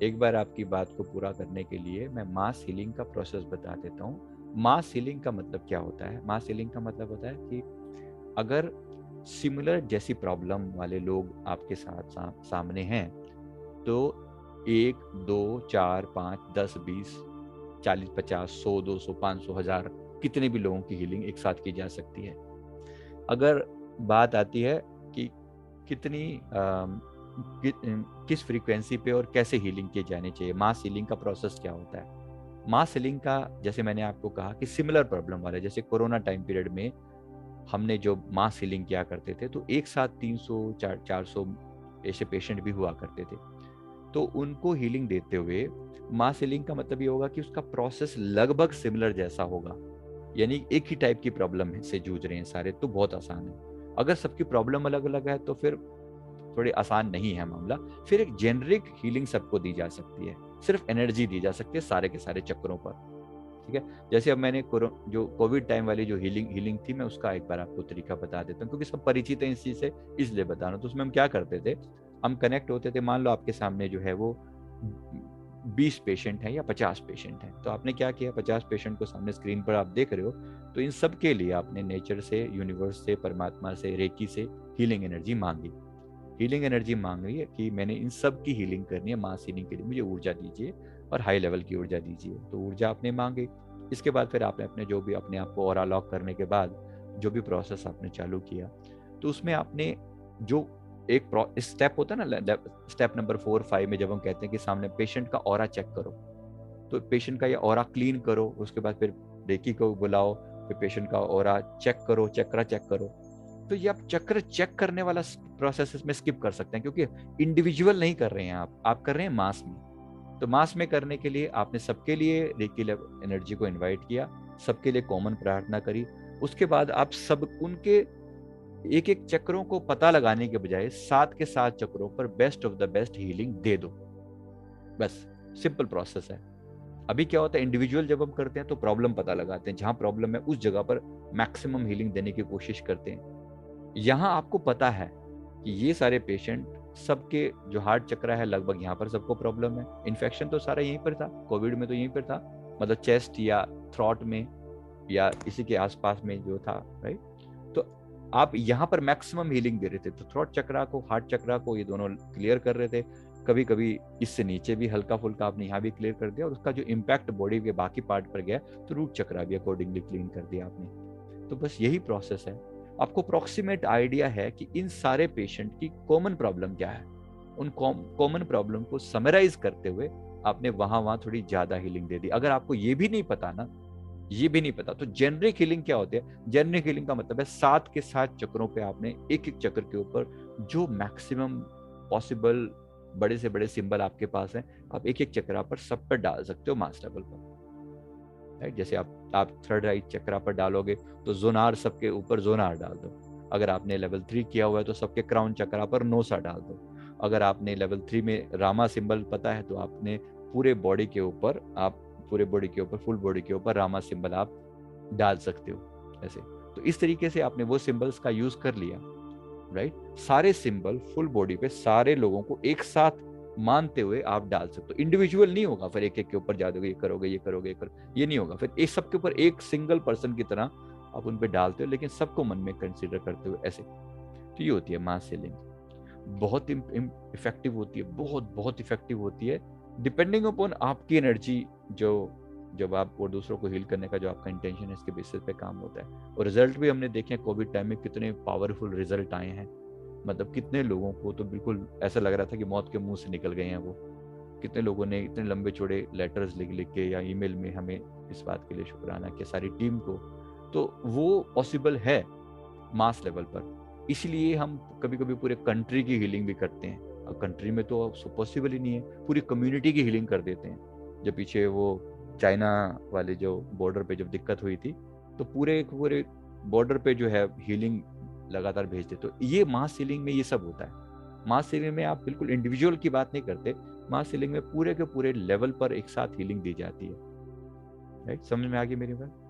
एक बार आपकी बात को पूरा करने के लिए मैं मास हीलिंग का प्रोसेस बता देता हूँ। मास हीलिंग का मतलब क्या होता है? मास हीलिंग का मतलब होता है कि अगर सिमिलर जैसी प्रॉब्लम वाले लोग आपके सामने हैं, तो 1, 2, 4, 5, 10, 20, 40, 50, 100, 200, 500, 1000 कितने भी लोगों की हीलिंग एक साथ की जा सकती है। अगर बात आती है कि कितनी किस फ्रीक्वेंसी पे और कैसे हीलिंग किए जाने चाहिए, मास हीलिंग का प्रोसेस क्या होता है? मास हीलिंग का, जैसे मैंने आपको कहा कि सिमिलर प्रॉब्लम वाले, जैसे कोरोना टाइम पीरियड में हमने जो मास हीलिंग किया करते थे, तो एक साथ 300 400 ऐसे पेशेंट भी हुआ करते थे। तो उनको हीलिंग देते हुए मास हीलिंग का मतलब ये होगा कि उसका प्रोसेस लगभग सिमिलर जैसा होगा, यानी एक ही टाइप की प्रॉब्लम से जूझ रहे हैं सारे, तो बहुत आसान है। अगर सबकी प्रॉब्लम अलग अलग है तो फिर थोड़ी आसान नहीं है मामला। फिर एक जेनरिक हीलिंग सबको दी जा सकती है, सिर्फ एनर्जी दी जा सकती है सारे के सारे चक्रों पर। ठीक है। जैसे अब मैंने जो कोविड टाइम वाली जो हीलिंग हीलिंग थी, मैं उसका एक बार आपको तरीका बता देता हूँ, क्योंकि सब परिचित है इस चीज से, इसलिए बता रहा हूँ। तो उसमें हम क्या करते थे, हम कनेक्ट होते थे। मान लो आपके सामने जो है वो 20 पेशेंट हैं या 50 पेशेंट हैं, तो आपने क्या किया, 50 पेशेंट को सामने स्क्रीन पर आप देख रहे हो, तो इन सब के लिए आपने नेचर से, यूनिवर्स से, परमात्मा से, रेकी से हीलिंग एनर्जी मांगी। हीलिंग एनर्जी मांग रही है कि मैंने इन सब की हीलिंग करनी है, मास हीलिंग के लिए मुझे ऊर्जा दीजिए और हाई लेवल की ऊर्जा दीजिए। तो ऊर्जा आपने मांगी। इसके बाद फिर आपने अपने जो भी अपने आप को ऑरा लॉक करने के बाद जो भी प्रोसेस आपने चालू किया, तो उसमें आपने जो एक स्टेप होता है ना, स्टेप नंबर 4, 5 में जब हम कहते हैं कि सामने पेशेंट का ऑरा चेक करो, तो पेशेंट का ये ऑरा क्लीन करो, उसके बाद फिर रेकी को बुलाओ, फिर पेशेंट का ऑरा चेक करो, चक्रा चेक करो। तो ये आप चक्र चेक करने वाला प्रोसेस में स्किप कर सकते हैं, क्योंकि इंडिविजुअल नहीं कर रहे हैं आप कर रहे हैं मास में। तो मास में करने के लिए आपने सबके लिए रेकी एनर्जी को इनवाइट किया, सबके लिए कॉमन प्रार्थना करी। उसके बाद आप सब उनके एक एक चक्रों को पता लगाने के बजाय 7 के 7 चक्रों पर best of the best healing दे दो। बस, सिंपल प्रोसेस है। अभी क्या होता है, इंडिविजुअल जब हम करते हैं तो प्रॉब्लम पता लगाते हैं, जहां प्रॉब्लम है उस जगह पर मैक्सिमम हीलिंग देने की कोशिश करते हैं। यहाँ आपको पता है कि ये सारे पेशेंट, सबके जो हार्ट चक्र है लगभग यहाँ पर सबको प्रॉब्लम है। इन्फेक्शन तो सारा यहीं पर था, कोविड में तो यहीं पर था, मतलब चेस्ट या थ्रॉट में या इसी के आसपास में जो था, राइट। तो आप यहाँ पर मैक्सिमम हीलिंग दे रहे थे, तो थ्रॉट चक्रा को, हार्ट चक्रा को, ये दोनों क्लियर कर रहे थे। कभी कभी इससे नीचे भी हल्का फुल्का आपने यहाँ भी क्लियर कर दिया, और उसका जो इम्पैक्ट बॉडी के बाकी पार्ट पर गया, तो रूट चक्रा भी अकॉर्डिंगली क्लीन कर दिया आपने। तो बस यही प्रोसेस है। आपको अप्रोक्सीमेट आइडिया है कि इन सारे पेशेंट की कॉमन प्रॉब्लम क्या है। उन कॉमन प्रॉब्लम को समराइज करते हुए आपने वहां थोड़ी ज्यादा हीलिंग दे दी। अगर आपको ये भी नहीं पता ना, ये भी नहीं पता, तो जेनरिक हीलिंग क्या होती है? जेनरिक हीलिंग का मतलब है 7 के 7 चक्रों पे आपने एक एक चक्र के ऊपर जो मैक्सिमम पॉसिबल बड़े से बड़े सिंबल आपके पास हैं, आप एक एक चक्रा पर सब पर डाल सकते हो मास लेवल पर, राइट। जैसे आप थर्ड आई चक्रा पर डालोगे तो जोनार, सबके ऊपर जोनार डाल दो। अगर आपने लेवल 3 किया हुआ है तो सबके क्राउन चक्रा पर नोसा डाल दो। अगर आपने लेवल 3 में रामा सिंबल पता है तो आपने पूरे बॉडी के ऊपर, आप पूरे बॉडी के ऊपर, फुल बॉडी के ऊपर रामा सिंबल आप डाल सकते हो ऐसे। तो इस तरीके से आपने वो सिंबल्स का यूज कर लिया, राइट। सारे सिंबल फुल बॉडी पे सारे लोगों को एक साथ मानते हुए आप डाल सकते हो। इंडिविजुअल नहीं होगा, फिर एक एक के ऊपर जा दोगे, ये करोगे, ये करोगे, ये नहीं होगा। फिर एक सबके ऊपर एक सिंगल पर्सन की तरह आप उन पे डालते हो, लेकिन सबको मन में कंसीडर करते हुए ऐसे। तो ये होती है मास हीलिंग। बहुत इफेक्टिव होती है, बहुत बहुत इफेक्टिव होती है, डिपेंडिंग अपॉन आपकी एनर्जी। जो जब आप और दूसरों को हील करने का जो आपका इंटेंशन है, इसके बेसिस पे काम होता है। और रिजल्ट भी हमने देखे कोविड टाइम में, कितने पावरफुल रिजल्ट आए हैं। मतलब कितने लोगों को तो बिल्कुल ऐसा लग रहा था कि मौत के मुंह से निकल गए हैं वो। कितने लोगों ने इतने लंबे चौड़े लेटर्स लिख लिख के या ईमेल में हमें इस बात के लिए शुक्राना किया, सारी टीम को। तो वो पॉसिबल है मास लेवल पर। इसलिए हम कभी कभी पूरे कंट्री की हीलिंग भी करते हैं। अब कंट्री में तो पॉसिबल ही नहीं है, पूरी कम्युनिटी की हीलिंग कर देते हैं। जब पीछे वो चाइना वाले जो बॉर्डर पे जब दिक्कत हुई थी, तो पूरे पूरे बॉर्डर पे जो है हीलिंग लगातार भेजते। तो ये मास हीलिंग में ये सब होता है। मास हीलिंग में आप बिल्कुल इंडिविजुअल की बात नहीं करते, मास हीलिंग में पूरे के पूरे लेवल पर एक साथ हीलिंग दी जाती है, राइट। समझ में आ गई मेरी बात?